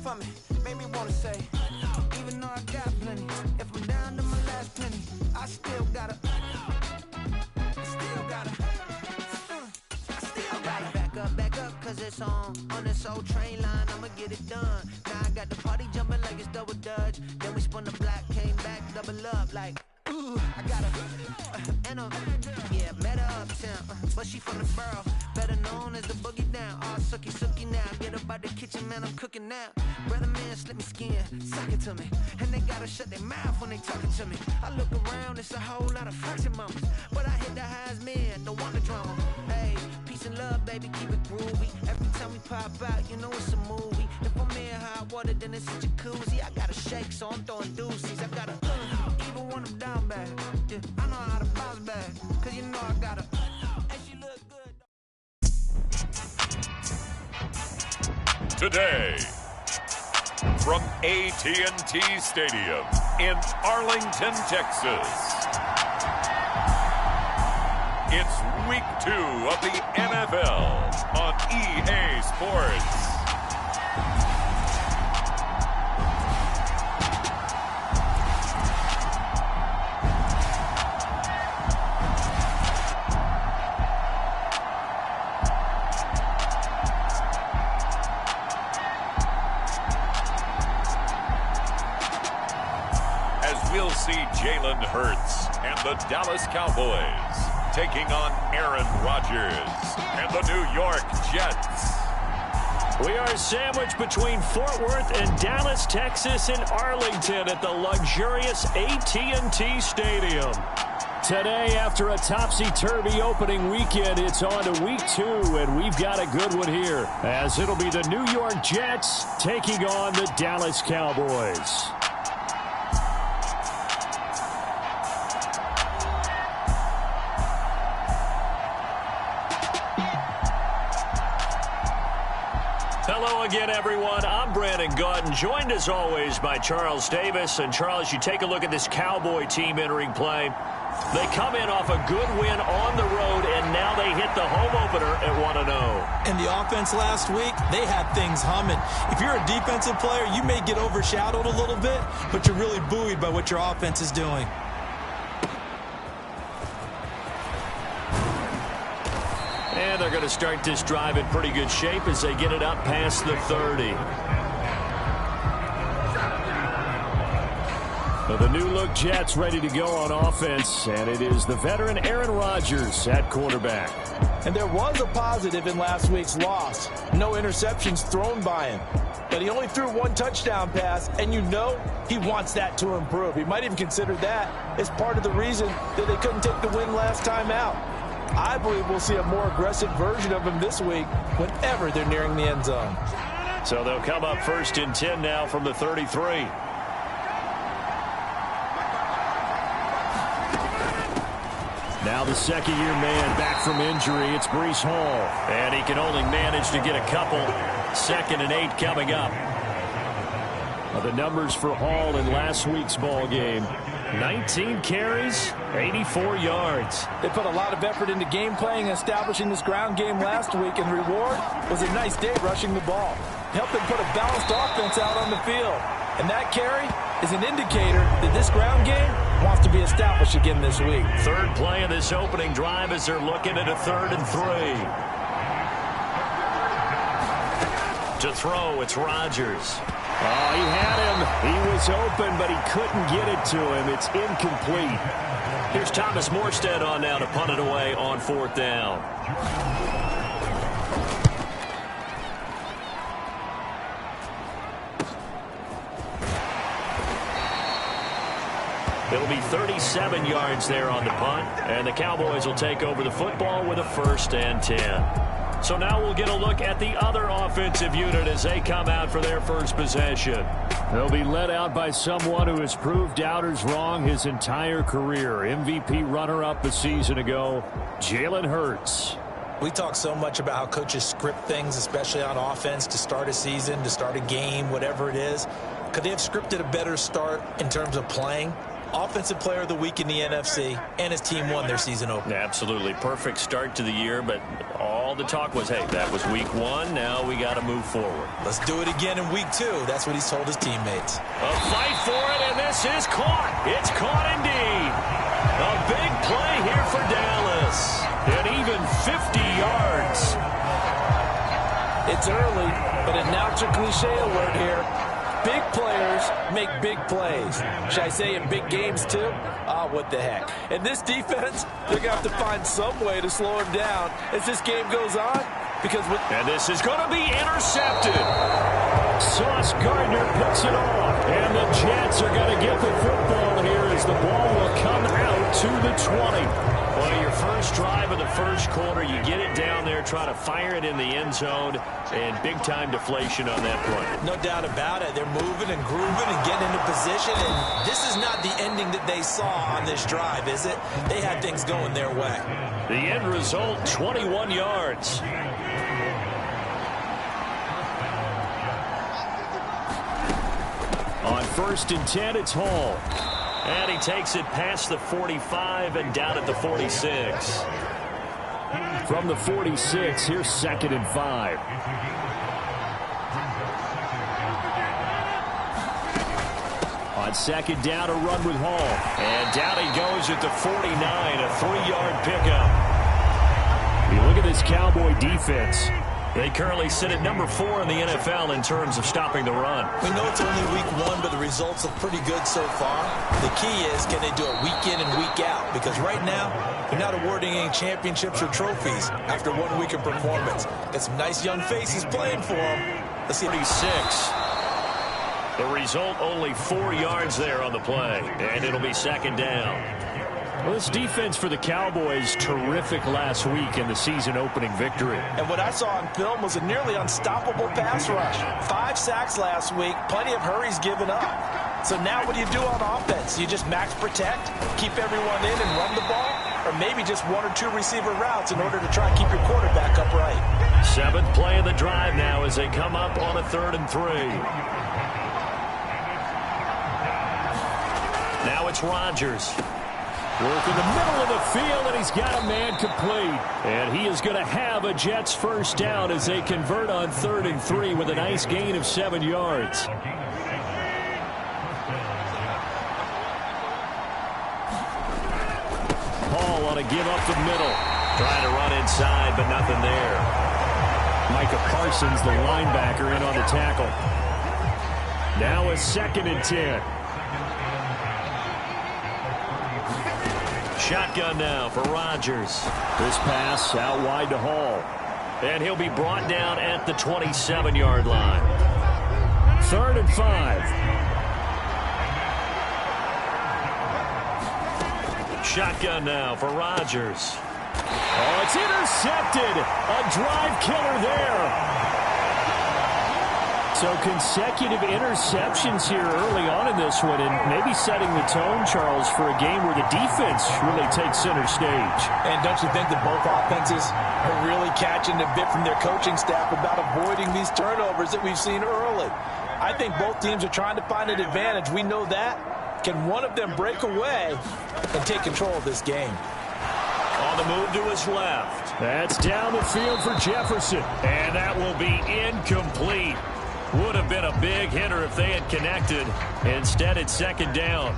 for me, made me wanna say, even though I got plenty, if I'm down to my last penny, I still gotta back up, cause it's on this old train line, I'ma get it done. Now I got the party jumping like it's double dutch. Then we spun the block, came back, double up like, ooh, I got yeah, met her uptown, but she from the borough, better known as the boogie down. All sucky now, get up out the kitchen, man, I'm cooking now. Brother man, slip me skin, suck it to me, and they gotta shut their mouth when they talking to me. I look around, it's a whole lot of flexing mamas, but I hit the highs, man, don't want the drama. Hey, peace and love, baby, keep it groovy. Every time we pop out, you know it's a movie. If I'm in hot water, then it's a jacuzzi. I gotta shake, so I'm throwing deuces. I gotta even when I'm down bad. Yeah, I know how to bounce back, cause you know I gotta. And she look good. Today, from AT&T Stadium in Arlington, Texas, it's Week 2 of the NFL on EA Sports. We'll see Jalen Hurts and the Dallas Cowboys taking on Aaron Rodgers and the New York Jets. We are sandwiched between Fort Worth and Dallas, Texas, and Arlington at the luxurious AT&T Stadium. Today, after a topsy-turvy opening weekend, it's on to Week 2, and we've got a good one here, as it'll be the New York Jets taking on the Dallas Cowboys. Hello again, everyone. I'm Brandon Gautin, joined as always by Charles Davis. And Charles, you take a look at this Cowboy team entering play. They come in off a good win on the road, and now they hit the home opener at 1-0. And the offense last week, they had things humming. If you're a defensive player, you may get overshadowed a little bit, but you're really buoyed by what your offense is doing. And they're going to start this drive in pretty good shape as they get it up past the 30. The new-look Jets ready to go on offense, and it is the veteran Aaron Rodgers at quarterback. And there was a positive in last week's loss. No interceptions thrown by him. But he only threw one touchdown pass, and you know he wants that to improve. He might even consider that as part of the reason that they couldn't take the win last time out. I believe we'll see a more aggressive version of him this week whenever they're nearing the end zone. So they'll come up 1st and 10 now from the 33. Now the second-year man back from injury. It's Breece Hall. And he can only manage to get a couple. 2nd and 8 coming up. The numbers for Hall in last week's ball game. 19 carries, 84 yards. They put a lot of effort into game playing and establishing this ground game last week, and the reward was a nice day rushing the ball. Helped them put a balanced offense out on the field. And that carry is an indicator that this ground game wants to be established again this week. Third play of this opening drive as they're looking at a 3rd and 3. To throw, it's Rodgers. Oh, he had him. He was open, but he couldn't get it to him. It's incomplete. Here's Thomas Morstead on now to punt it away on 4th down. It'll be 37 yards there on the punt, and the Cowboys will take over the football with a 1st and 10. So now we'll get a look at the other offensive unit as they come out for their first possession. They'll be led out by someone who has proved doubters wrong his entire career. MVP runner-up a season ago, Jalen Hurts. We talk so much about how coaches script things, especially on offense, to start a season, to start a game, whatever it is. Could they have scripted a better start in terms of playing? Offensive Player of the Week in the NFC, and his team won their season opener. Absolutely perfect start to the year, but all the talk was, hey, that was week 1. Now we got to move forward. Let's do it again in week 2. That's what he's told his teammates. A fight for it, and this is caught. It's caught indeed. A big play here for Dallas. And even 50 yards. It's early, but a announcer cliche alert here. Big players make big plays. Should I say in big games too? What the heck. And this defense, they're going to have to find some way to slow him down as this game goes on. And this is going to be intercepted. Sauce Gardner picks it off. And the Jets are going to get the football here as the ball will come out to the 20. Well, your first drive of the first quarter, you get it down there, try to fire it in the end zone, and big-time deflation on that play. No doubt about it. They're moving and grooving and getting into position, and this is not the ending that they saw on this drive, is it? They had things going their way. The end result, 21 yards. On 1st and 10, it's Hall. And he takes it past the 45 and down at the 46. From the 46, here's 2nd and 5. On 2nd down, a run with Hall. And down he goes at the 49, a 3-yard pickup. You look at this Cowboy defense. They currently sit at number 4 in the NFL in terms of stopping the run. We know it's only week 1, but the results look pretty good so far. The key is, can they do it week in and week out? Because right now, they're not awarding any championships or trophies after 1 week of performance. Got some nice young faces playing for them. Let's see. 36. The result, only 4 yards there on the play. And it'll be 2nd down. Well, this defense for the Cowboys, terrific last week in the season-opening victory. And what I saw on film was a nearly unstoppable pass rush. 5 sacks last week, plenty of hurries given up. So now what do you do on offense? You just max protect, keep everyone in and run the ball? Or maybe just 1 or 2 receiver routes in order to try and keep your quarterback upright? 7th play of the drive now as they come up on a 3rd and 3. Now it's Rodgers. Work in the middle of the field, and he's got a man complete. And he is going to have a Jets first down as they convert on 3rd and 3 with a nice gain of 7 yards. Hall on a give up the middle. Trying to run inside, but nothing there. Micah Parsons, the linebacker, in on the tackle. Now a 2nd and 10. Shotgun now for Rodgers. This pass out wide to Hall. And he'll be brought down at the 27-yard line. 3rd and 5. Shotgun now for Rodgers. Oh, it's intercepted. A drive killer there. So consecutive interceptions here early on in this one, and maybe setting the tone, Charles, for a game where the defense really takes center stage. And don't you think that both offenses are really catching a bit from their coaching staff about avoiding these turnovers that we've seen early? I think both teams are trying to find an advantage. We know that. Can one of them break away and take control of this game? On the move to his left. That's down the field for Jefferson. And that will be incomplete. Would have been a big hitter if they had connected. Instead, it's 2nd down.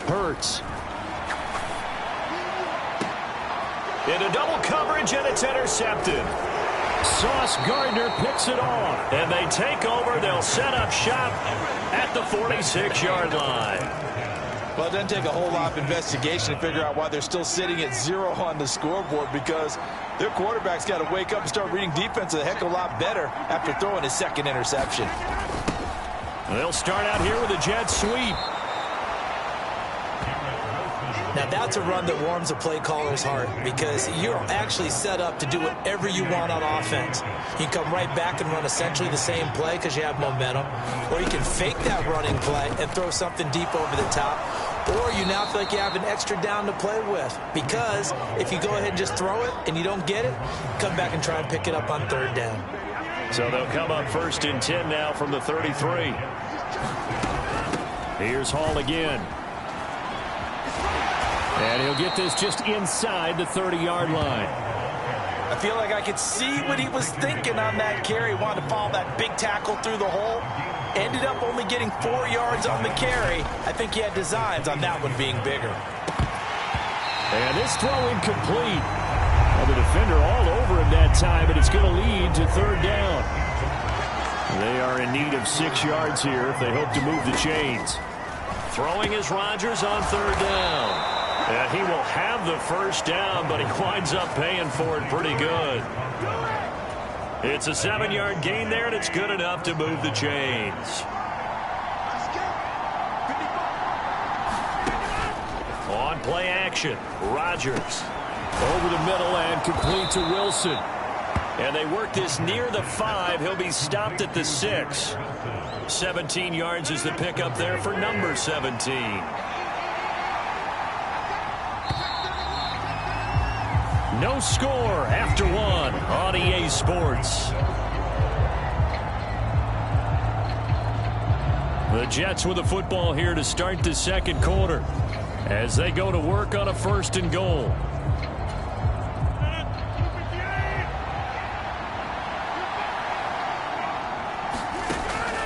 Hurts. Into double coverage, and it's intercepted. Sauce Gardner picks it off. And they take over. They'll set up shop at the 46-yard line. Well, it doesn't take a whole lot of investigation to figure out why they're still sitting at 0 on the scoreboard, because their quarterback's got to wake up and start reading defense a heck of a lot better after throwing his 2nd interception. They'll start out here with a jet sweep. Now, that's a run that warms a play caller's heart, because you're actually set up to do whatever you want on offense. You can come right back and run essentially the same play because you have momentum, or you can fake that running play and throw something deep over the top, or you now feel like you have an extra down to play with, because if you go ahead and just throw it and you don't get it, come back and try and pick it up on 3rd down. So they'll come up 1st and 10 now from the 33. Here's Hall again. And he'll get this just inside the 30-yard line. I feel like I could see what he was thinking on that carry. Wanted to follow that big tackle through the hole. Ended up only getting 4 yards on the carry. I think he had designs on that one being bigger. And this throw incomplete. Well, the defender all over him that time, and it's going to lead to 3rd down. They are in need of 6 yards here if they hope to move the chains. Throwing is Rodgers on 3rd down. And he will have the 1st down, but he winds up paying for it pretty good. It's a 7-yard gain there, and it's good enough to move the chains. On play action, Rodgers. Over the middle and complete to Wilson. And they work this near the 5. He'll be stopped at the 6. 17 yards is the pickup there for number 17. No score after 1 on EA Sports. The Jets with the football here to start the 2nd quarter as they go to work on a 1st and goal.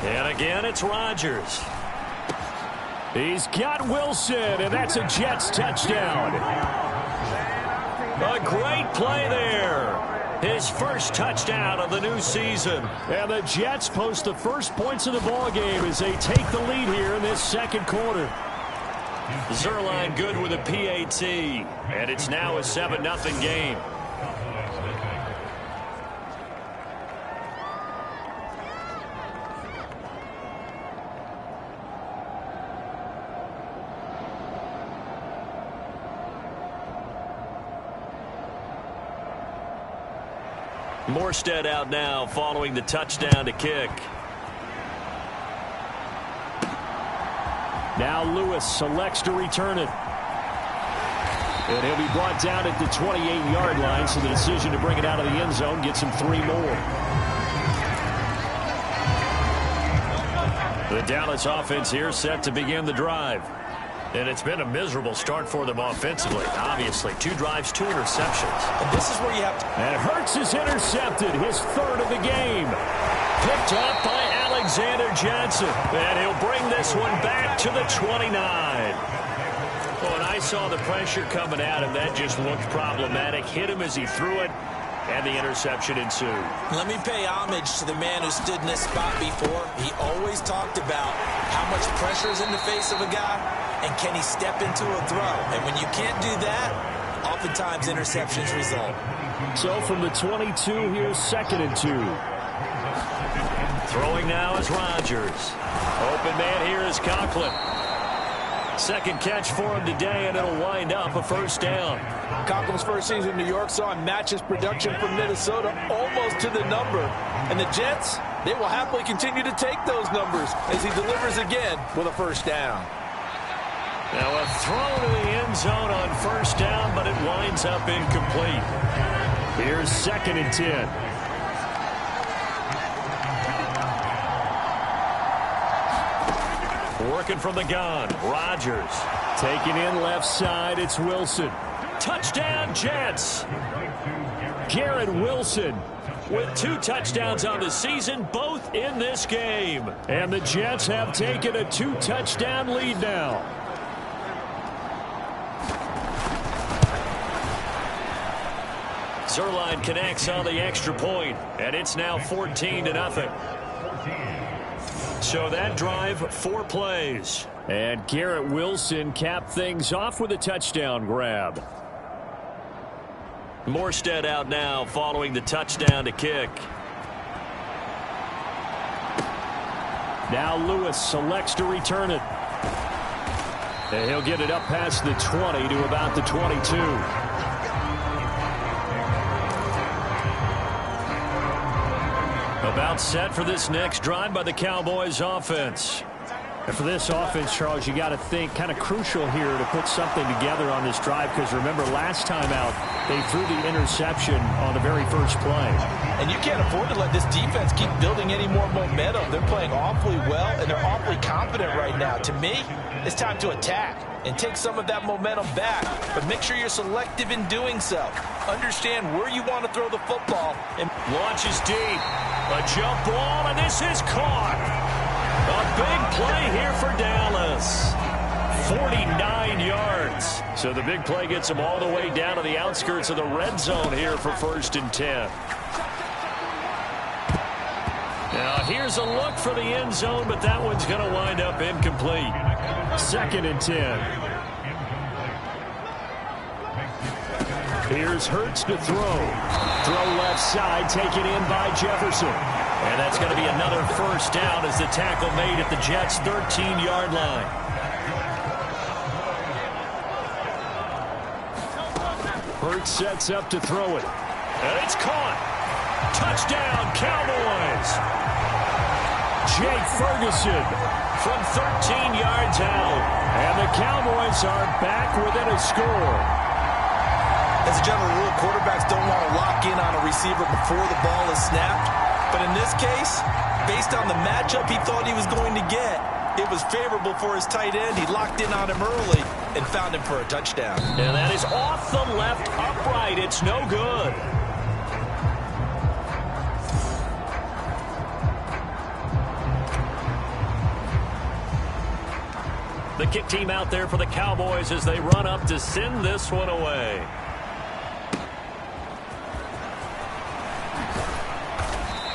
And again, it's Rodgers. He's got Wilson, and that's a Jets touchdown. A great play there. His first touchdown of the new season. And the Jets post the first points of the ball game as they take the lead here in this 2nd quarter. Zerline good with a PAT. And it's now a 7-0 game. Morstead out now following the touchdown to kick. Now Lewis selects to return it. And he'll be brought down at the 28-yard line, so the decision to bring it out of the end zone gets him 3 more. The Dallas offense here set to begin the drive. And it's been a miserable start for them offensively. Obviously, 2 drives, 2 interceptions. And this is where you have to... And Hurts is intercepted, his 3rd of the game. Picked up by Alexander Johnson. And he'll bring this one back to the 29. Well, and I saw the pressure coming at him. That just looked problematic. Hit him as he threw it. And the interception ensued. Let me pay homage to the man who stood in this spot before. He always talked about how much pressure is in the face of a guy, and can he step into a throw. And when you can't do that, oftentimes interceptions result. So from the 22, here's 2nd and 2. Throwing now is Rodgers. Open man here is Conklin. 2nd catch for him today, and it'll wind up a 1st down. Conkle's first season in New York saw him match his production from Minnesota almost to the number. And the Jets, they will happily continue to take those numbers as he delivers again with a 1st down. Now a throw to the end zone on 1st down, but it winds up incomplete. Here's 2nd and 10. Working from the gun, Rodgers. Taking in left side, it's Wilson. Touchdown, Jets. Garrett Wilson with 2 touchdowns on the season, both in this game. And the Jets have taken a 2-touchdown lead now. Zerline connects on the extra point, and it's now 14-0. So that drive, 4 plays. And Garrett Wilson capped things off with a touchdown grab. Morstead out now following the touchdown to kick. Now Lewis selects to return it. And he'll get it up past the 20 to about the 22. About set for this next drive by the Cowboys offense. And for this offense, Charles, you got to think kind of crucial here to put something together on this drive, because remember last time out they threw the interception on the very first play. And you can't afford to let this defense keep building any more momentum. They're playing awfully well, and they're awfully confident right now. To me, it's time to attack and take some of that momentum back, but make sure you're selective in doing so. Understand where you want to throw the football. And launches deep. A jump ball, and this is caught. A big play here for Dallas. 49 yards. So the big play gets them all the way down to the outskirts of the red zone here for 1st and 10. Now here's a look for the end zone, but that one's going to wind up incomplete. 2nd and 10. Here's Hurts to throw. Throw left side, taken in by Jefferson. And that's going to be another 1st down as the tackle made at the Jets' 13-yard line. Hurts sets up to throw it. And it's caught. Touchdown, Cowboys. Jake Ferguson from 13 yards out. And the Cowboys are back within a score. As a general rule, quarterbacks don't want to lock in on a receiver before the ball is snapped. But in this case, based on the matchup he thought he was going to get, it was favorable for his tight end. He locked in on him early and found him for a touchdown. And that is off the left upright. It's no good. The kick team out there for the Cowboys as they run up to send this one away.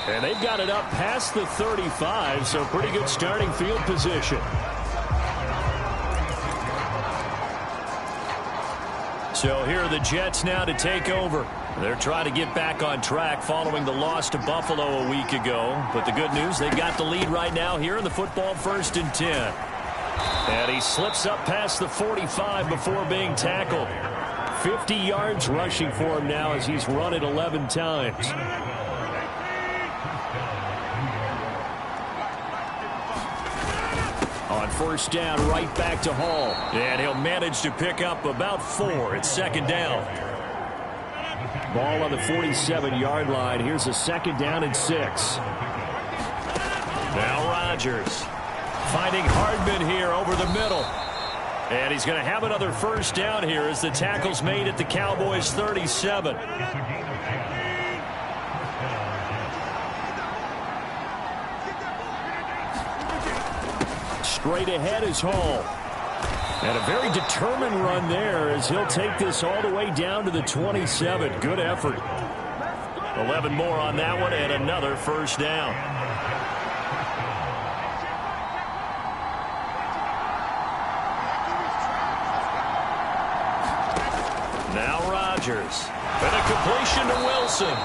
And they've got it up past the 35, so pretty good starting field position. So here are the Jets now to take over. They're trying to get back on track following the loss to Buffalo a week ago. But the good news, they've got the lead right now here in the football 1st and 10. And he slips up past the 45 before being tackled. 50 yards rushing for him now as he's run it 11 times. On 1st down, right back to Hall. And he'll manage to pick up about 4. It's 2nd down. Ball on the 47-yard line. Here's a 2nd down and 6. Now Rodgers finding Hardman here over the middle. And he's going to have another 1st down here as the tackle's made at the Cowboys' 37. Straight ahead is Hall. And a very determined run there as he'll take this all the way down to the 27. Good effort. 11 more on that one and another 1st down. Now Rodgers. And a completion to Wilson.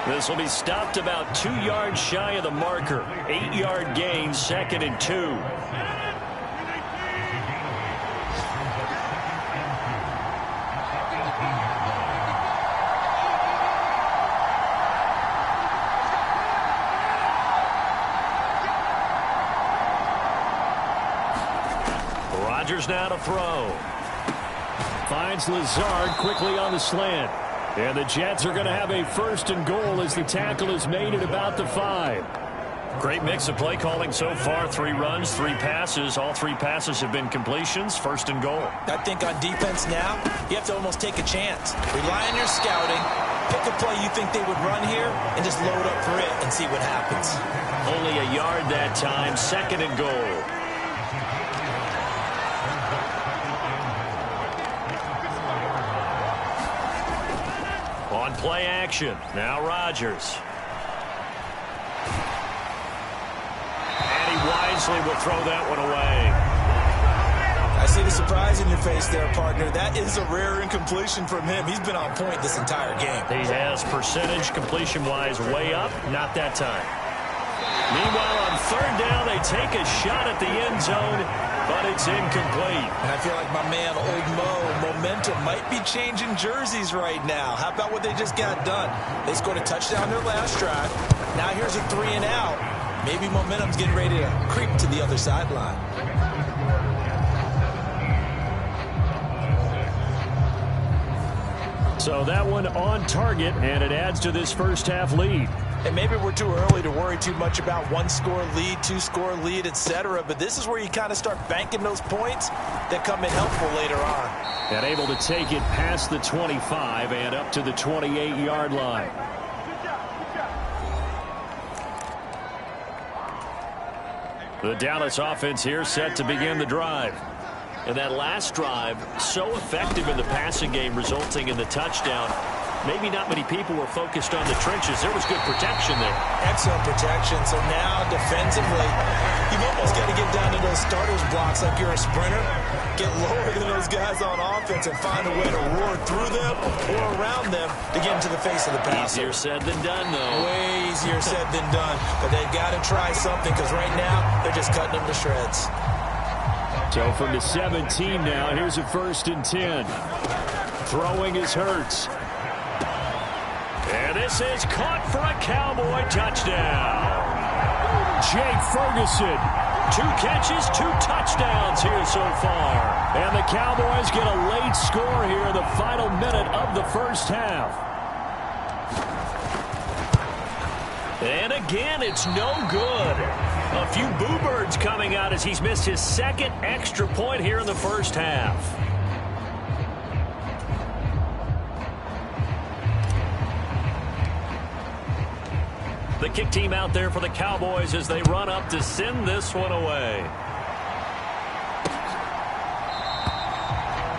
This will be stopped about 2 yards shy of the marker. 8-yard gain, 2nd and 2. Rodgers now to throw. Finds Lazard quickly on the slant. And the Jets are going to have a 1st and goal as the tackle is made at about the 5. Great mix of play calling so far. 3 runs, 3 passes. All 3 passes have been completions. 1st and goal. I think on defense now, you have to almost take a chance. Rely on your scouting. Pick a play you think they would run here and just load up for it and see what happens. Only a yard that time. 2nd and goal. On play action. Now Rodgers. And he wisely will throw that one away. I see the surprise in your face there, partner. That is a rare incompletion from him. He's been on point this entire game. He has percentage completion-wise way up. Not that time. Meanwhile, on 3rd down, they take a shot at the end zone, but it's incomplete. And I feel like my man, Old Mo, momentum might be changing jerseys right now. How about what they just got done? They scored a touchdown their last drive. Now here's a 3 and out. Maybe momentum's getting ready to creep to the other sideline. So that one on target, and it adds to this first half lead. And maybe we're too early to worry too much about one-score lead, two-score lead, etc. But this is where you kind of start banking those points that come in helpful later on. And able to take it past the 25 and up to the 28-yard line. The Dallas offense here set to begin the drive. And that last drive, so effective in the passing game, resulting in the touchdown. Maybe not many people were focused on the trenches. There was good protection there. Excellent protection. So now defensively, you've almost got to get down to those starters blocks like you're a sprinter. Get lower than those guys on offense and find a way to roar through them or around them to get into the face of the passer. Easier said than done, though. Way easier said than done. But they've got to try something because right now they're just cutting them to shreds. So from the 17 now, here's a 1st and 10. Throwing is Hurts. And this is caught for a Cowboy touchdown. Jake Ferguson. 2 catches, 2 touchdowns here so far. And the Cowboys get a late score here in the final minute of the first half. And again, it's no good. A few boo birds coming out as he's missed his 2nd extra point here in the first half. The kick team out there for the Cowboys as they run up to send this one away.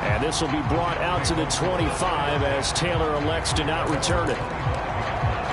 And this will be brought out to the 25 as Taylor elects to not return it.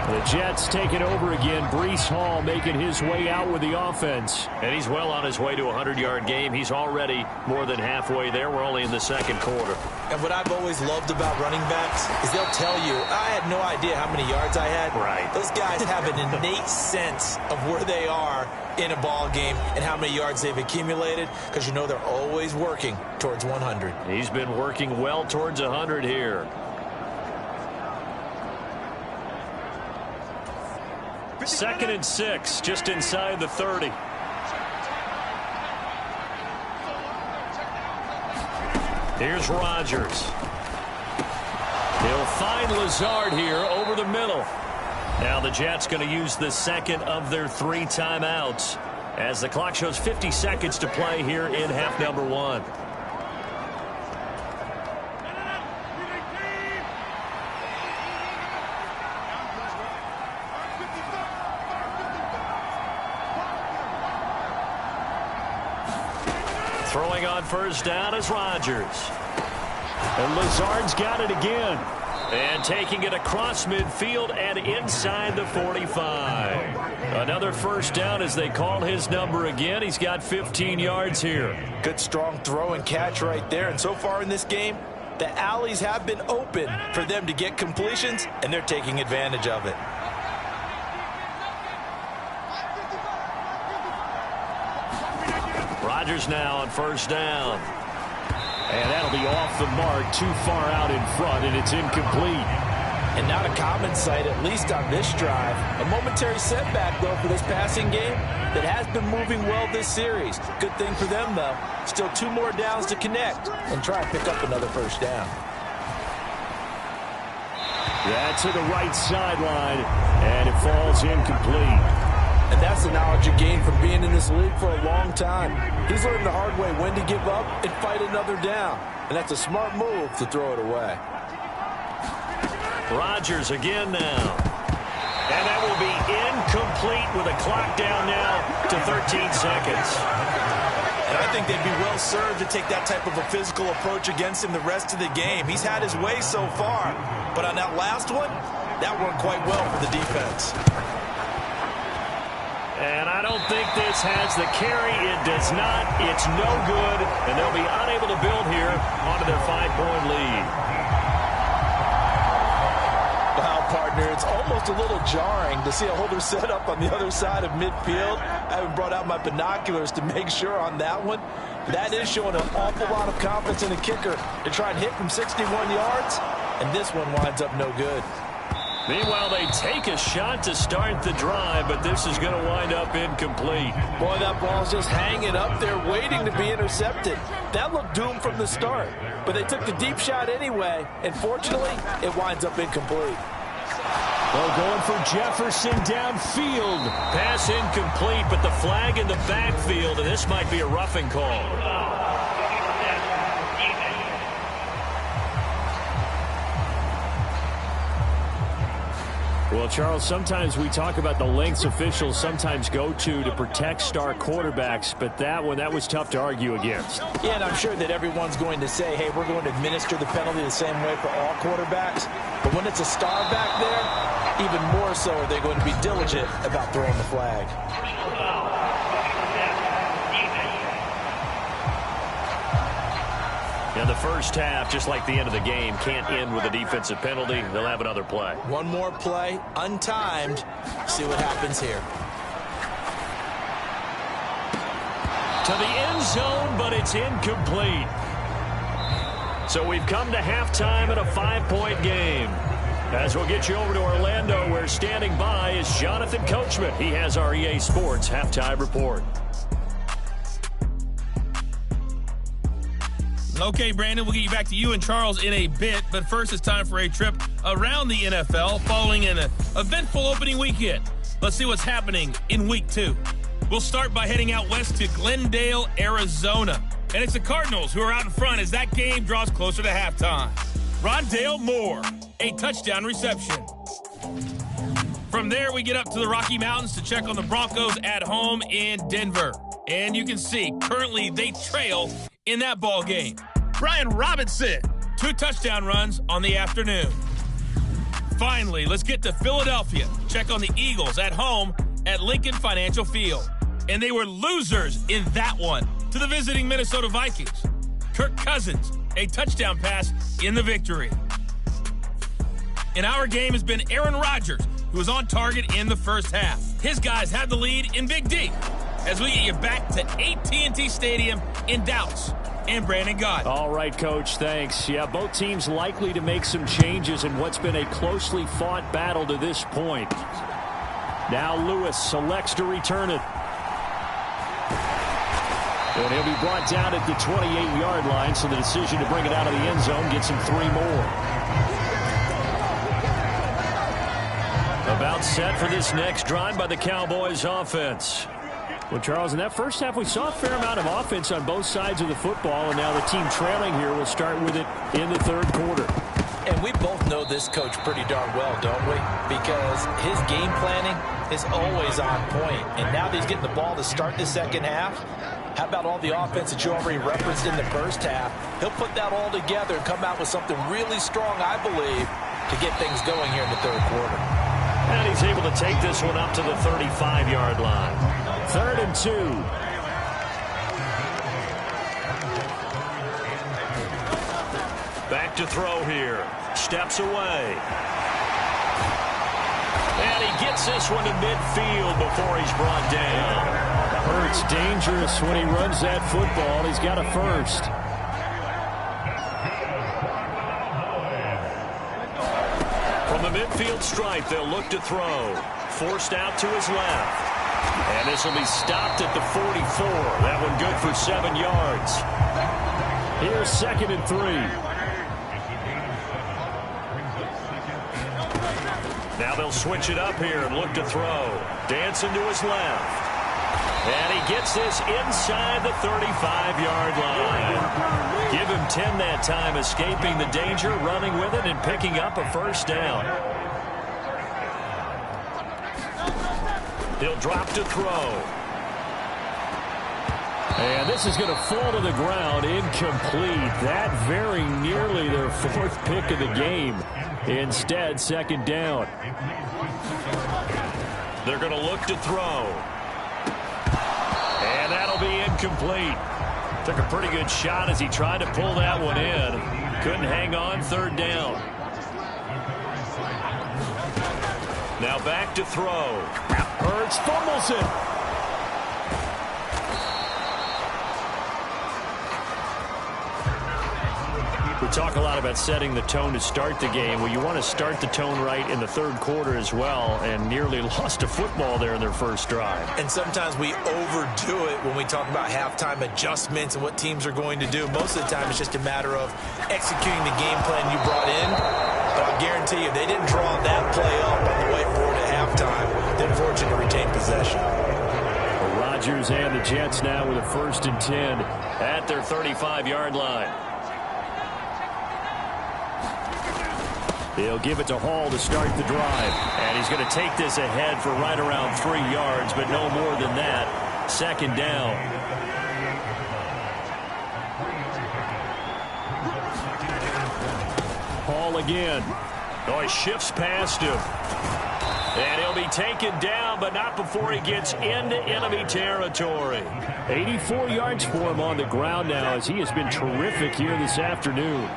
The Jets take it over again. Breece Hall making his way out with the offense. And he's well on his way to a 100-yard game. He's already more than halfway there. We're only in the 2nd quarter. And what I've always loved about running backs is they'll tell you, I had no idea how many yards I had. Right. Those guys have an innate sense of where they are in a ball game and how many yards they've accumulated because you know they're always working towards 100. He's been working well towards 100 here. 2nd and 6, just inside the 30. Here's Rodgers. He'll find Lazard here over the middle. Now the Jets going to use the 2nd of their 3 timeouts as the clock shows 50 seconds to play here in half number 1. Throwing on 1st down is Rodgers. And Lazard's got it again. And taking it across midfield and inside the 45. Another 1st down as they call his number again. He's got 15 yards here. Good strong throw and catch right there. And so far in this game, the alleys have been open for them to get completions, and they're taking advantage of it. Rodgers now on 1st down. And that'll be off the mark, too far out in front, and it's incomplete. And not a common sight, at least on this drive. A momentary setback, though, for this passing game that has been moving well this series. Good thing for them, though. Still 2 more downs to connect and try and pick up another 1st down. That's to the right sideline, and it falls incomplete. And that's the knowledge you gain from being in this league for a long time. He's learned the hard way when to give up and fight another down. And that's a smart move to throw it away. Rodgers again now. And that will be incomplete with a clock down now to 13 seconds. And I think they'd be well served to take that type of a physical approach against him the rest of the game. He's had his way so far. But on that last one, that worked quite well for the defense. And I don't think this has the carry. It does not. It's no good. And they'll be unable to build here onto their 5-point lead. Wow, partner, it's almost a little jarring to see a holder set up on the other side of midfield. I haven't brought out my binoculars to make sure on that one. That is showing an awful lot of confidence in the kicker to try and hit from 61 yards. And this one winds up no good. Meanwhile, they take a shot to start the drive, but this is going to wind up incomplete. Boy, that ball's just hanging up there waiting to be intercepted. That looked doomed from the start, but they took the deep shot anyway, and fortunately, it winds up incomplete. Well, going for Jefferson downfield. Pass incomplete, but the flag in the backfield, and this might be a roughing call. Well, Charles, sometimes we talk about the lengths officials sometimes go to protect star quarterbacks, but that was tough to argue against. Yeah, and I'm sure that everyone's going to say, hey, we're going to administer the penalty the same way for all quarterbacks. But when it's a star back there, even more so are they going to be diligent about throwing the flag. In the first half, just like the end of the game, can't end with a defensive penalty. They'll have another play. One more play, untimed. See what happens here. To the end zone, but it's incomplete. So we've come to halftime in a 5-point game. As we'll get you over to Orlando, where standing by is Jonathan Coachman. He has our EA Sports Halftime Report. Okay, Brandon, we'll get you back to you and Charles in a bit, but first it's time for a trip around the NFL following an eventful opening weekend. Let's see what's happening in Week 2. We'll start by heading out west to Glendale, Arizona. And it's the Cardinals who are out in front as that game draws closer to halftime. Rondale Moore, a touchdown reception. From there, we get up to the Rocky Mountains to check on the Broncos at home in Denver. And you can see, currently they trail in that ball game. Brian Robinson, 2 touchdown runs on the afternoon. Finally, let's get to Philadelphia. Check on the Eagles at home at Lincoln Financial Field. And they were losers in that one to the visiting Minnesota Vikings. Kirk Cousins, a touchdown pass in the victory. In our game has been Aaron Rodgers, who was on target in the first half. His guys have the lead in Big D as we get you back to AT&T Stadium in Dallas. And Brandon Gott. All right, Coach, thanks. Yeah, both teams likely to make some changes in what's been a closely fought battle to this point. Now Lewis selects to return it. And he'll be brought down at the 28-yard line, so the decision to bring it out of the end zone gets him 3 more. About set for this next drive by the Cowboys offense. Well, Charles, in that first half, we saw a fair amount of offense on both sides of the football, and now the team trailing here will start with it in the third quarter. And we both know this coach pretty darn well, don't we? Because his game planning is always on point. And now that he's getting the ball to start the second half, how about all the offense that you already referenced in the first half? He'll put that all together and come out with something really strong, I believe, to get things going here in the third quarter. And he's able to take this one up to the 35-yard line. 3rd and 2. Back to throw here. Steps away. And he gets this one to midfield before he's brought down. Hurts dangerous when he runs that football. He's got a first. From the midfield stripe, they'll look to throw. Forced out to his left. And this will be stopped at the 44. That one good for 7 yards. Here's 2nd and 3. Now they'll switch it up here and look to throw. Dancing to his left. And he gets this inside the 35-yard line. Give him 10 that time, escaping the danger, running with it, and picking up a first down. He'll drop to throw. And this is going to fall to the ground, incomplete. That very nearly their 4th pick of the game. Instead, 2nd down. They're going to look to throw. And that'll be incomplete. Took a pretty good shot as he tried to pull that one in. Couldn't hang on, 3rd down. Now back to throw. Hurts fumbles it. talk a lot about setting the tone to start the game. Well, you want to start the tone right in the third quarter as well, and nearly lost a football there in their first drive. And sometimes we overdo it when we talk about halftime adjustments and what teams are going to do. Most of the time, it's just a matter of executing the game plan you brought in. But I'll guarantee you, they didn't draw that play up on the whiteboard at halftime. They're fortunate to retain possession. Rodgers and the Jets now with a 1st and 10 at their 35-yard line. They'll give it to Hall to start the drive. And he's going to take this ahead for right around 3 yards, but no more than that. 2nd down. Hall again. Oh, he shifts past him. And he'll be taken down, but not before he gets into enemy territory. 84 yards for him on the ground now, as he has been terrific here this afternoon.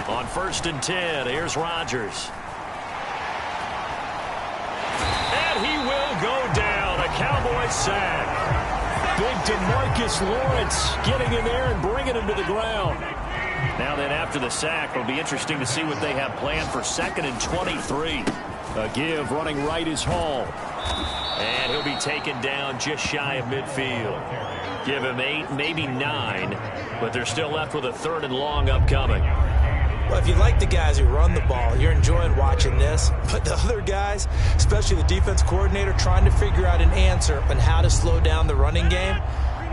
On 1st and 10, here's Rodgers. And he will go down. A Cowboys sack. Big DeMarcus Lawrence getting in there and bringing him to the ground. Now then, after the sack, it'll be interesting to see what they have planned for 2nd and 23. A give running right is Hall. And he'll be taken down just shy of midfield. Give him 8, maybe 9, but they're still left with a 3rd and long upcoming. Well, if you like the guys who run the ball, you're enjoying watching this. But the other guys, especially the defense coordinator, trying to figure out an answer on how to slow down the running game,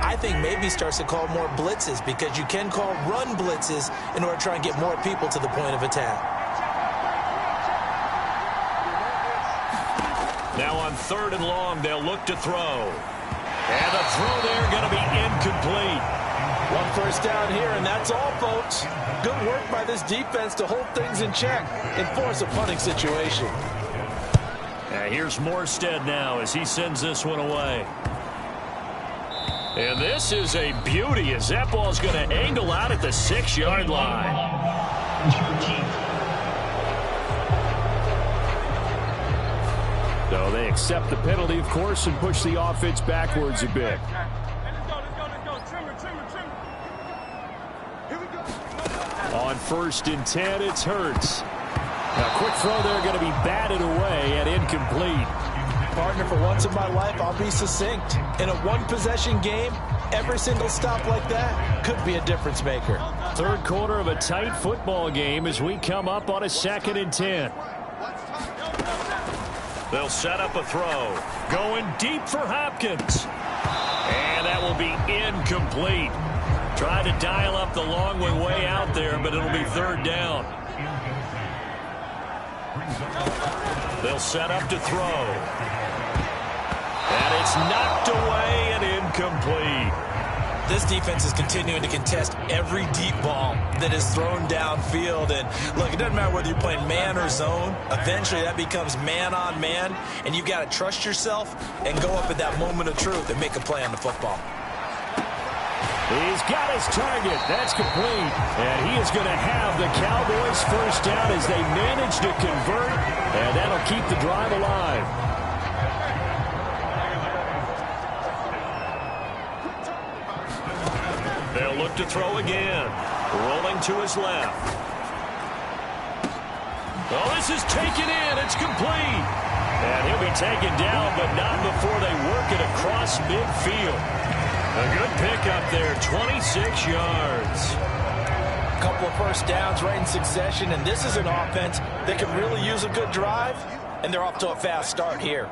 I think maybe starts to call more blitzes, because you can call run blitzes in order to try and get more people to the point of attack. Now on 3rd and long, they'll look to throw. And the throw there going to be incomplete. 1 first down here, and that's all, folks. Good work by this defense to hold things in check and force a punting situation. Here's Morstead now as he sends this one away. And this is a beauty, as that ball's going to angle out at the 6-yard line. So they accept the penalty, of course, and push the offense backwards a bit. On 1st and 10, it's Hurts. A quick throw there going to be batted away and incomplete. Partner, for once in my life, I'll be succinct. In a one-possession game, every single stop like that could be a difference maker. 3rd quarter of a tight football game as we come up on a 2nd and 10. They'll set up a throw. Going deep for Hopkins. And that will be incomplete. Try to dial up the long way out there, but it'll be 3rd down. They'll set up to throw. And it's knocked away and incomplete. This defense is continuing to contest every deep ball that is thrown downfield. And look, it doesn't matter whether you're playing man or zone. Eventually that becomes man on man, and you've got to trust yourself and go up at that moment of truth and make a play on the football. He's got his target. That's complete. And he is going to have the Cowboys 1st down as they manage to convert. And that'll keep the drive alive. They'll look to throw again. Rolling to his left. Oh, this is taken in. It's complete. And he'll be taken down, but not before they work it across midfield. A good pickup there, 26 yards. A couple of 1st downs right in succession, and this is an offense that can really use a good drive, and they're off to a fast start here.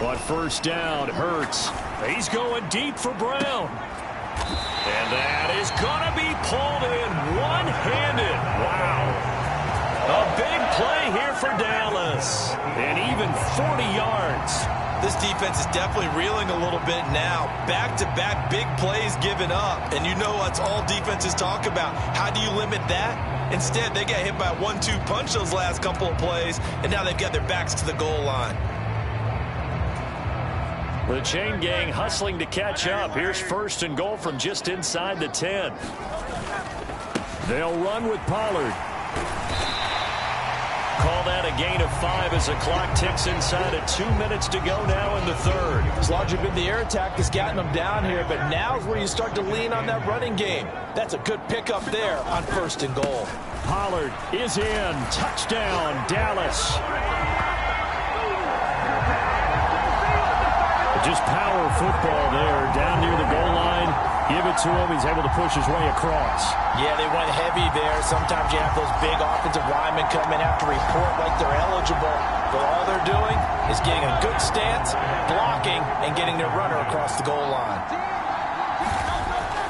On 1st down, Hurts. He's going deep for Brown. And that is going to be pulled in one-handed. Wow. A big play here for Dallas. And even 40 yards. This defense is definitely reeling a little bit now. Back-to-back big plays given up. And you know that's all defenses talk about. How do you limit that? Instead, they got hit by a 1-2 punch those last couple of plays, and now they've got their backs to the goal line. The chain gang hustling to catch up. Here's 1st and goal from just inside the 10. They'll run with Pollard. Call that a gain of 5 as the clock ticks inside of 2 minutes to go now in the third. It's largely been the air attack that's gotten them down here, but now's where you start to lean on that running game. That's a good pickup there on 1st and goal. Pollard is in. Touchdown, Dallas. Just power football there down near the goal line. Give it to him. He's able to push his way across. Yeah, they went heavy there. Sometimes you have those big offensive linemen come in, have to report like they're eligible. But all they're doing is getting a good stance, blocking, and getting their runner across the goal line.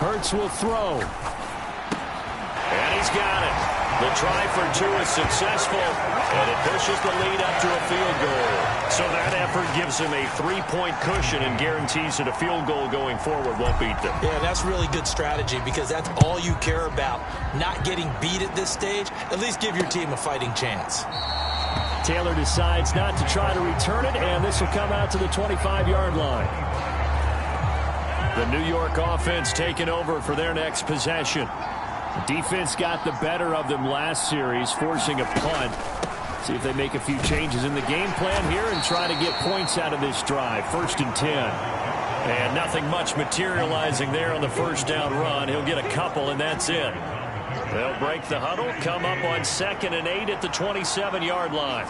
Hurts will throw. And he's got it. The try for 2 is successful, and it pushes the lead up to a field goal. So that effort gives him a 3-point cushion and guarantees that a field goal going forward won't beat them. Yeah, that's really good strategy because that's all you care about. Not getting beat at this stage. At least give your team a fighting chance. Taylor decides not to try to return it, and this will come out to the 25-yard line. The New York offense taking over for their next possession. The defense got the better of them last series, forcing a punt. See if they make a few changes in the game plan here and try to get points out of this drive. 1st and 10. And nothing much materializing there on the first down run. He'll get a couple, and that's it. They'll break the huddle, come up on 2nd and 8 at the 27-yard line.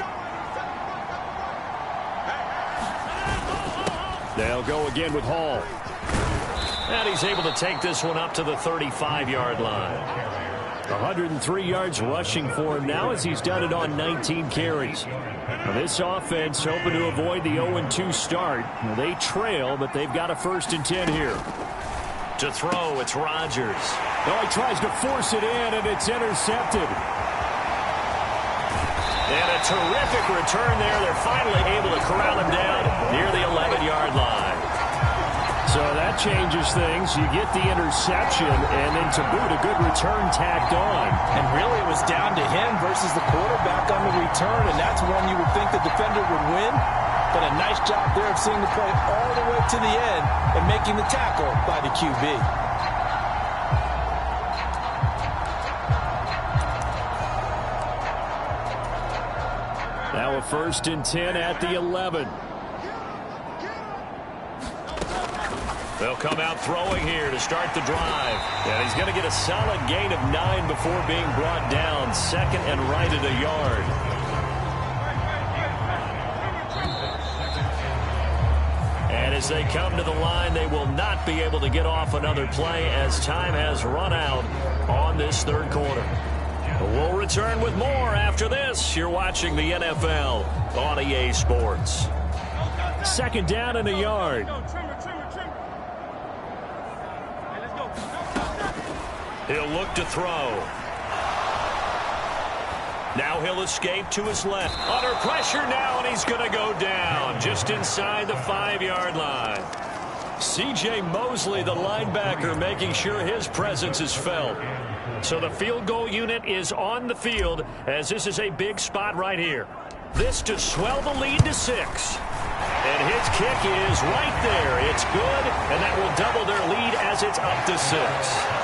They'll go again with Hall. And he's able to take this one up to the 35-yard line. 103 yards rushing for him now as he's done it on 19 carries. Now this offense hoping to avoid the 0-2 start. Now they trail, but they've got a 1st and 10 here. To throw, it's Rodgers. Oh, he tries to force it in, and it's intercepted. And a terrific return there. They're finally able to corral him down near the 11-yard line. So that changes things. You get the interception, and then to boot, a good return tacked on. And really it was down to him versus the quarterback on the return, and that's one you would think the defender would win. But a nice job there of seeing the play all the way to the end and making the tackle by the QB. Now a 1st and 10 at the 11. They'll come out throwing here to start the drive. And he's going to get a solid gain of 9 before being brought down. 2nd and right at a yard. And as they come to the line, they will not be able to get off another play as time has run out on this 3rd quarter. We'll return with more after this. You're watching the NFL on EA Sports. 2nd down and a yard. He'll look to throw. Now he'll escape to his left. Under pressure now, and he's going to go down just inside the 5-yard line. C.J. Mosley, the linebacker, making sure his presence is felt. So the field goal unit is on the field as this is a big spot right here. This to swell the lead to 6. And his kick is right there. It's good, and that will double their lead as it's up to 6.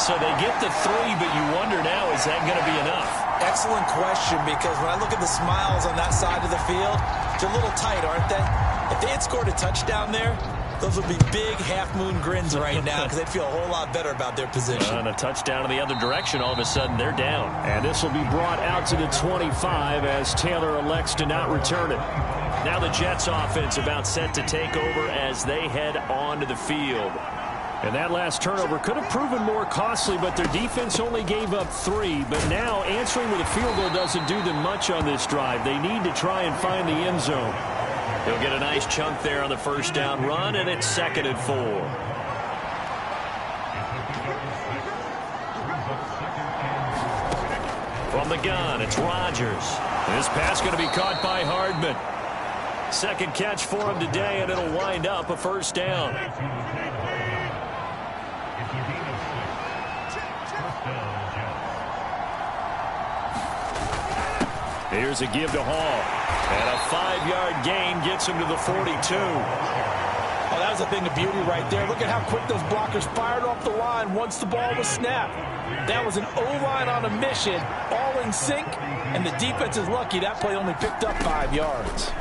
So they get the 3, but you wonder now, is that going to be enough? Excellent question, because when I look at the smiles on that side of the field, they're a little tight, aren't they? If they had scored a touchdown there, those would be big half-moon grins right now because they'd feel a whole lot better about their position. And a touchdown in the other direction, all of a sudden they're down. And this will be brought out to the 25 as Taylor elects to not return it. Now the Jets offense about set to take over as they head onto the field. And that last turnover could have proven more costly, but their defense only gave up 3. But now answering with a field goal doesn't do them much on this drive. They need to try and find the end zone. He'll get a nice chunk there on the first down run, and it's 2nd and 4. From the gun, it's Rodgers. This pass going to be caught by Hardman. 2nd catch for him today, and it'll wind up a 1st down. Here's a give to Hall. And a 5-yard gain gets him to the 42. Oh, that was That's a thing of beauty right there. Look at how quick those blockers fired off the line once the ball was snapped. That was an O-line on a mission, all in sync, and the defense is lucky that play only picked up 5 yards.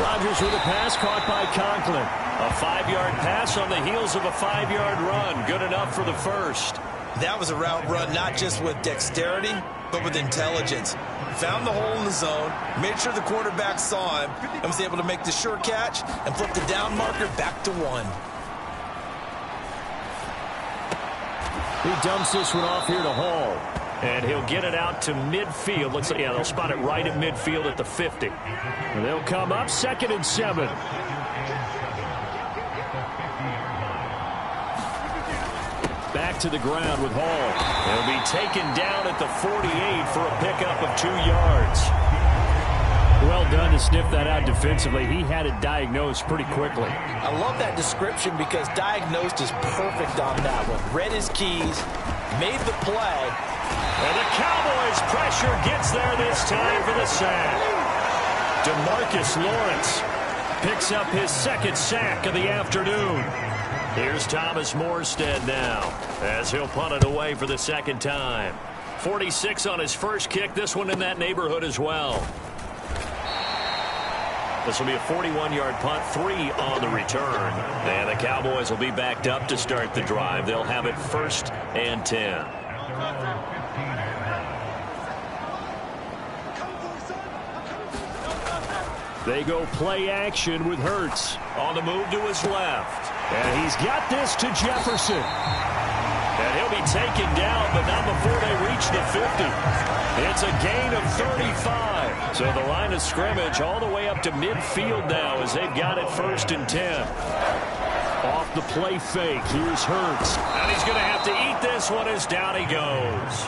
Rodgers with a pass caught by Conklin. A 5-yard pass on the heels of a 5-yard run. Good enough for the first. That was a route run not just with dexterity, but with intelligence. Found the hole in the zone, made sure the quarterback saw him, and was able to make the sure catch and flip the down marker back to 1. He dumps this one off here to Hall. And he'll get it out to midfield. Looks like, yeah, they'll spot it right at midfield at the 50. And they'll come up 2nd and 7. Back to the ground with Hall. He'll be taken down at the 48 for a pickup of 2 yards. Well done to sniff that out defensively. He had it diagnosed pretty quickly. I love that description because diagnosed is perfect on that one. Read his keys, made the play. And the Cowboys pressure gets there this time for the sack. DeMarcus Lawrence picks up his 2nd sack of the afternoon. Here's Thomas Morstead now as he'll punt it away for the 2nd time. 46 on his first kick. This one in that neighborhood as well. This will be a 41-yard punt, 3 on the return. And the Cowboys will be backed up to start the drive. They'll have it 1st and 10. They go play action with Hurts on the move to his left. And he's got this to Jefferson. And he'll be taken down, but not before they reach the 50. It's a gain of 35. So the line of scrimmage all the way up to midfield now as they've got it 1st and 10. Off the play fake, here's Hurts. And he's going to have to eat this one as down he goes.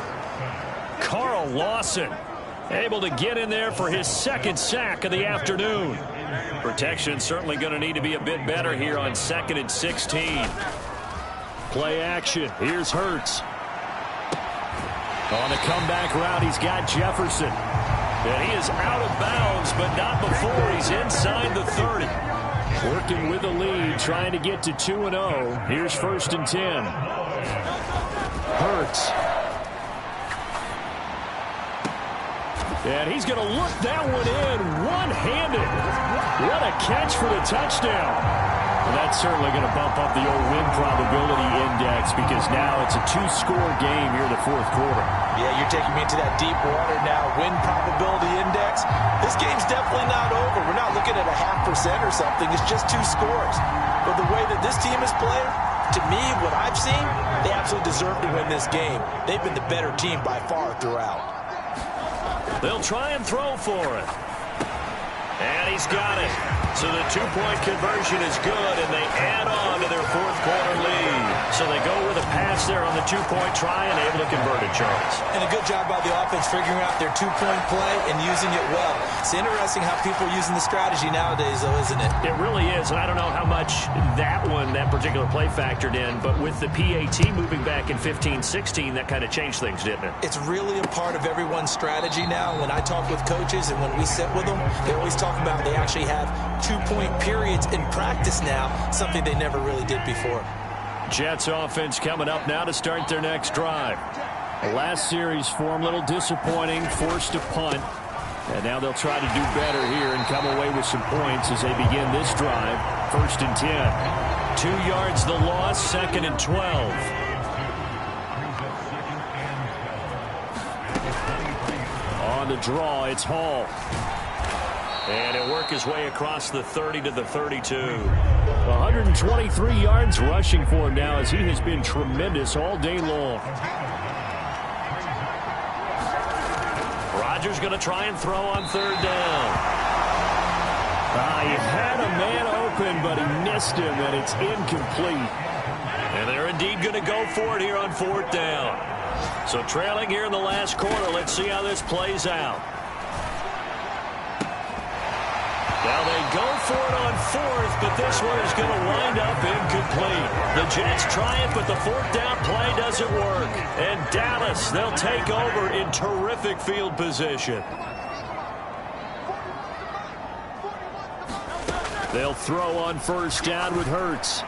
Carl Lawson able to get in there for his 2nd sack of the afternoon. Protection certainly going to need to be a bit better here on 2nd and 16. Play action. Here's Hurts. On the comeback route, he's got Jefferson. And he is out of bounds, but not before he's inside the 30. Working with the lead, trying to get to 2-0. Here's 1st and 10. Hurts. And he's going to look that one in one-handed. What a catch for the touchdown. And that's certainly going to bump up the old win probability index because now it's a 2-score game here in the 4th quarter. Yeah, you're taking me into that deep water now. Win probability index. This game's definitely not over. We're not looking at a 0.5% or something. It's just 2 scores. But the way that this team is playing, to me, what I've seen, they absolutely deserve to win this game. They've been the better team by far throughout. They'll try and throw for it. And he's got it. So the 2-point conversion is good, and they add on to their 4th quarter lead. So they go with a pass there on the 2-point try and able to convert it, Charles. And a good job by the offense figuring out their 2-point play and using it well. It's interesting how people are using the strategy nowadays, though, isn't it? It really is, and I don't know how much that particular play factored in, but with the PAT moving back in 15-16, that kind of changed things, didn't it? It's really a part of everyone's strategy now. When I talk with coaches and when we sit with them, they always talk about they actually have 2-point periods in practice now, something they never really did before. Jets offense coming up now to start their next drive. The last series for them, a little disappointing, forced to punt. And now they'll try to do better here and come away with some points as they begin this drive. 1st and 10. 2 yards the loss, 2nd and 12. On the draw, it's Hall. And he'll work his way across the 30 to the 32. 123 yards rushing for him now as he has been tremendous all day long. Rodgers going to try and throw on 3rd down. He had a man open, but he missed him, and it's incomplete. And they're indeed going to go for it here on 4th down. So trailing here in the last quarter, let's see how this plays out. Now they go for it on 4th, but this one is going to wind up incomplete. The Jets try it, but the 4th down play doesn't work. And Dallas, they'll take over in terrific field position. They'll throw on first down with Hurts.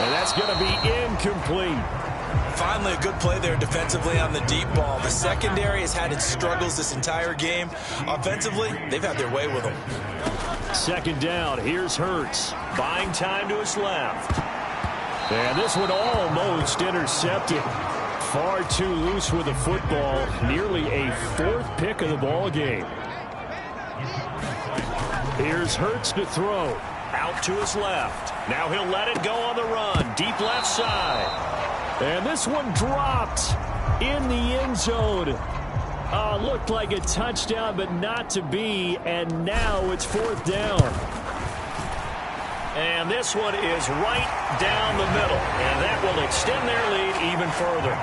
And that's going to be incomplete. Finally, a good play there defensively on the deep ball. The secondary has had its struggles this entire game. Offensively, they've had their way with them. Second down, here's Hurts. Buying time to his left. And this one almost intercepted. Far too loose with the football. Nearly a fourth pick of the ball game. Here's Hurts to throw. Out to his left. Now he'll let it go on the run. Deep left side. And this one dropped in the end zone. Looked like a touchdown, but not to be. And now it's fourth down. And this one is right down the middle. And that will extend their lead even further.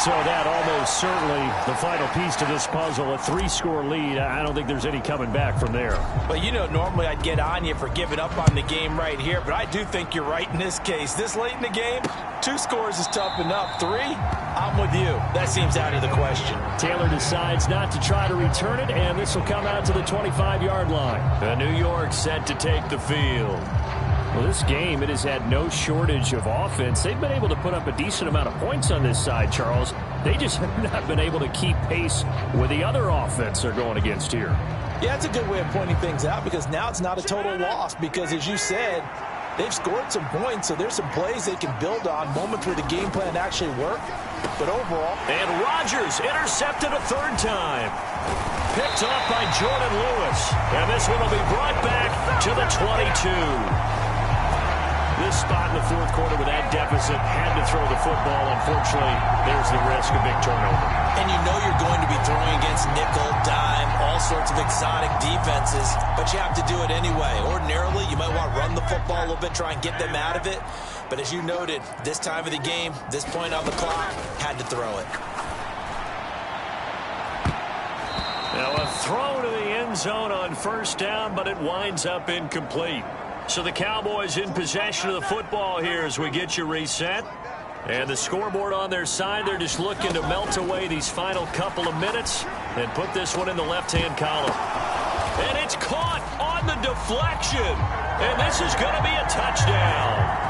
So that almost certainly the final piece to this puzzle, a 3-score lead. I don't think there's any coming back from there. Well, you know, normally I'd get on you for giving up on the game right here, but I do think you're right in this case. This late in the game, 2 scores is tough enough. 3, I'm with you. That seems out of the question. Taylor decides not to try to return it, and this will come out to the 25-yard line. The New York set to take the field. Well, this game, it has had no shortage of offense. They've been able to put up a decent amount of points on this side, Charles. They just have not been able to keep pace with the other offense they're going against here. Yeah, it's a good way of pointing things out because now it's not a total loss because, as you said, they've scored some points, so there's some plays they can build on, moments where the game plan actually worked. But overall... And Rodgers intercepted a third time. Picked off by Jordan Lewis. And this one will be brought back to the 22. This spot in the fourth quarter with that deficit, had to throw the football. Unfortunately, there's the risk of big turnover. And you know you're going to be throwing against nickel, dime, all sorts of exotic defenses, but you have to do it anyway. Ordinarily, you might want to run the football a little bit, try and get them out of it. But as you noted, this time of the game, this point on the clock, had to throw it. Now a throw to the end zone on first down, but it winds up incomplete. So the Cowboys in possession of the football here as we get you reset. And the scoreboard on their side, they're just looking to melt away these final couple of minutes and put this one in the left-hand column. And it's caught on the deflection. And this is going to be a touchdown.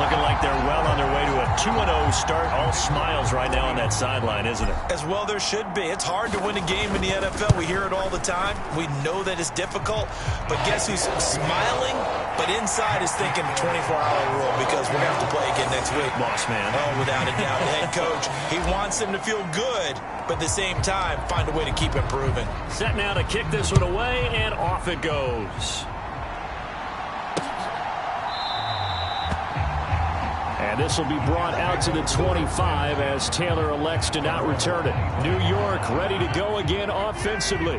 Looking like they're well on their way to a 2-0 start. All smiles right now on that sideline, isn't it? As well there should be. It's hard to win a game in the NFL. We hear it all the time. We know that it's difficult. But guess who's smiling? But inside is thinking 24-hour rule because we're going to have to play again next week. Boss man. Oh, without a doubt. The head coach, he wants them to feel good, but at the same time, find a way to keep improving. Set now to kick this one away, and off it goes. And this will be brought out to the 25 as Taylor elects to not return it. New York ready to go again offensively.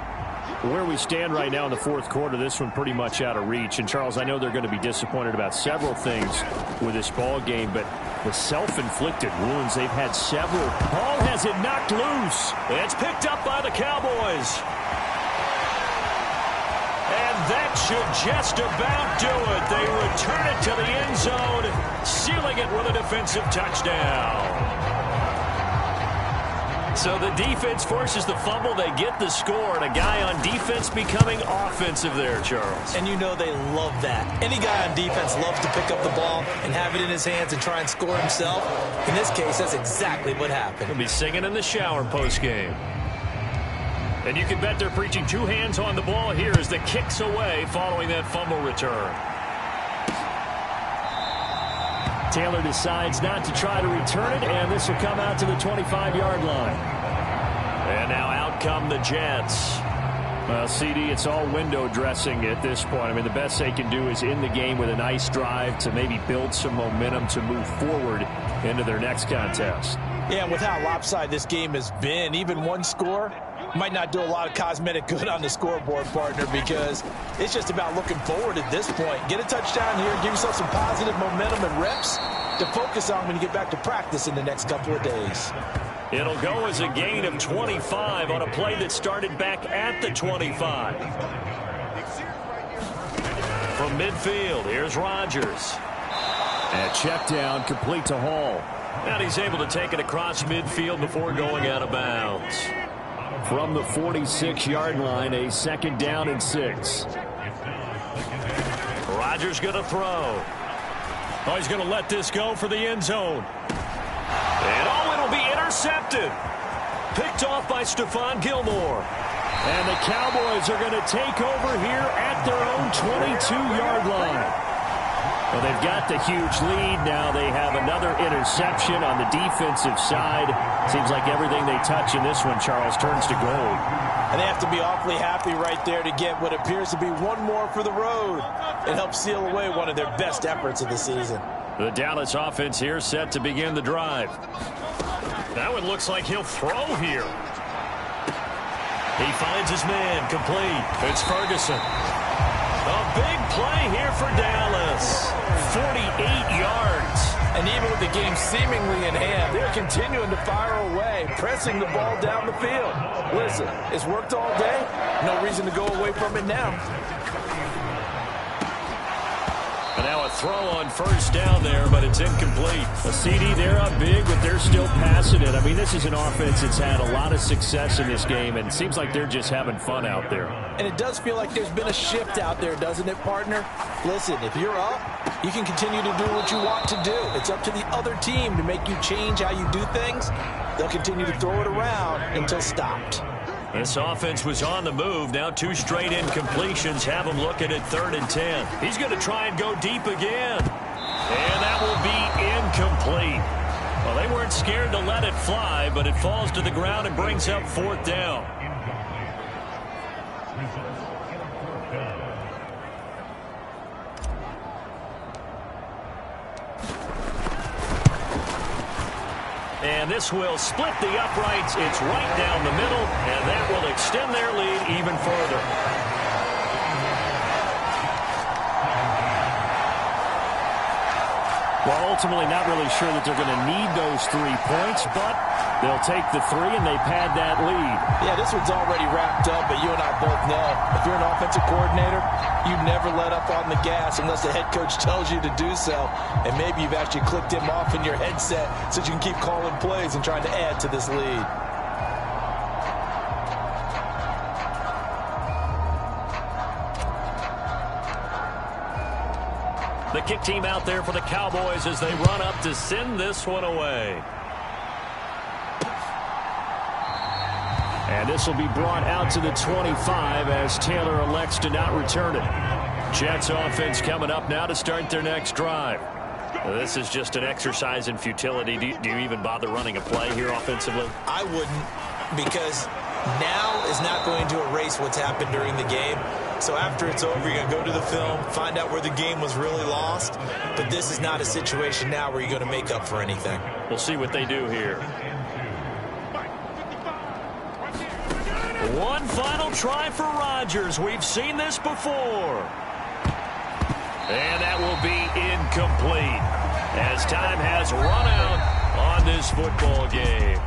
Where we stand right now in the fourth quarter, this one pretty much out of reach. And, Charles, I know they're going to be disappointed about several things with this ball game, but the self-inflicted wounds, they've had several. Ball has it knocked loose. It's picked up by the Cowboys. And that should just about do it. They return it to the end zone, sealing it with a defensive touchdown. So the defense forces the fumble. They get the score, and a guy on defense becoming offensive there, Charles. And you know they love that. Any guy on defense loves to pick up the ball and have it in his hands and try and score himself. In this case, that's exactly what happened. He'll be singing in the shower post-game. And you can bet they're preaching 2 hands on the ball here as the kick's away following that fumble return. Taylor decides not to try to return it, and this will come out to the 25-yard line. And now out come the Jets. Well, CD, it's all window dressing at this point. I mean, the best they can do is in the game with a nice drive to maybe build some momentum to move forward into their next contest. Yeah, and with how lopsided this game has been, even one score might not do a lot of cosmetic good on the scoreboard, partner, because it's just about looking forward at this point. Get a touchdown here, give yourself some positive momentum and reps to focus on when you get back to practice in the next couple of days. It'll go as a gain of 25 on a play that started back at the 25. From midfield, here's Rodgers. And check down, complete to Hall. And he's able to take it across midfield before going out of bounds. From the 46-yard line, a 2nd down and 6. Rodgers going to throw. Oh, he's going to let this go for the end zone. And it'll be intercepted. Picked off by Stephon Gilmore. And the Cowboys are going to take over here at their own 22-yard line. Well, they've got the huge lead. Now they have another interception on the defensive side. Seems like everything they touch in this one, Charles, turns to gold. And they have to be awfully happy right there to get what appears to be one more for the road. It helps seal away one of their best efforts of the season. The Dallas offense here set to begin the drive. That one looks like he'll throw here. He finds his man, complete. It's Ferguson. A big play here for Dallas. 48 yards. And even with the game seemingly in hand, they're continuing to fire away, pressing the ball down the field. Listen, it's worked all day. No reason to go away from it now. And now a throw on 1st down there, but it's incomplete. A CD, they're up big, but they're still passing it. I mean, this is an offense that's had a lot of success in this game, and it seems like they're just having fun out there. And it does feel like there's been a shift out there, doesn't it, partner? Listen, if you're up, you can continue to do what you want to do. It's up to the other team to make you change how you do things. They'll continue to throw it around until stopped. This offense was on the move. Now 2 straight incompletions have him looking at 3rd and 10. He's going to try and go deep again. And that will be incomplete. Well, they weren't scared to let it fly, but it falls to the ground and brings up 4th down. And this will split the uprights. It's right down the middle, and that will extend their lead even further. Well, ultimately not really sure that they're going to need those 3 points, but they'll take the 3 and they pad that lead. Yeah, this one's already wrapped up, but you and I both know if you're an offensive coordinator, you never let up on the gas unless the head coach tells you to do so. And maybe you've actually clicked him off in your headset so you can keep calling plays and trying to add to this lead. The kick team out there for the Cowboys as they run up to send this one away. And this will be brought out to the 25 as Taylor elects to not return it. Jets offense coming up now to start their next drive. This is just an exercise in futility. Do you even bother running a play here offensively? I wouldn't, because now is not going to erase what's happened during the game. So after it's over, you're going to go to the film, find out where the game was really lost. But this is not a situation now where you're going to make up for anything. We'll see what they do here. One final try for Rodgers. We've seen this before. And that will be incomplete as time has run out on this football game.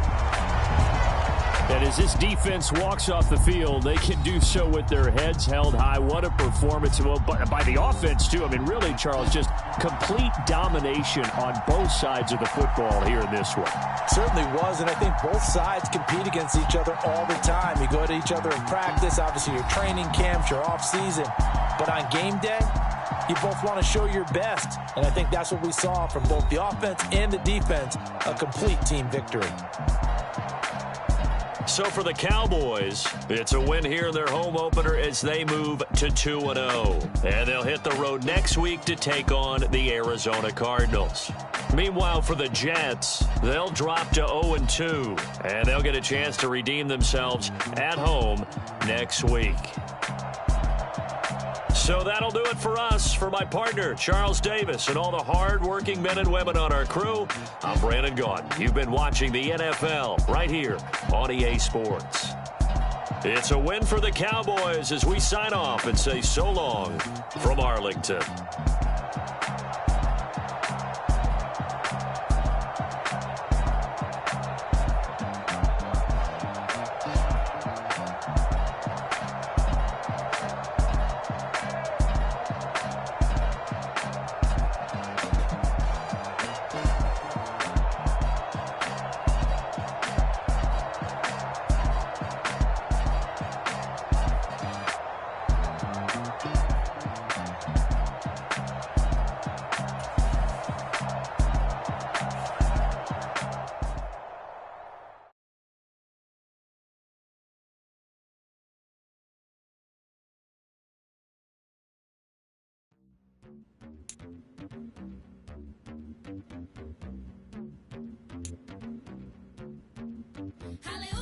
And as this defense walks off the field, they can do so with their heads held high. What a performance. Well, by the offense, too. I mean, really, Charles, just complete domination on both sides of the football here in this one. Certainly was, and I think both sides compete against each other all the time. You go to each other in practice, obviously your training camps, your off-season. But on game day, you both want to show your best. And I think that's what we saw from both the offense and the defense, a complete team victory. So for the Cowboys, it's a win here in their home opener as they move to 2-0. And they'll hit the road next week to take on the Arizona Cardinals. Meanwhile, for the Jets, they'll drop to 0-2. And they'll get a chance to redeem themselves at home next week. So that'll do it for us. For my partner, Charles Davis, and all the hard-working men and women on our crew, I'm Brandon Gaudin. You've been watching the NFL right here on EA Sports. It's a win for the Cowboys as we sign off and say so long from Arlington. Hollywood.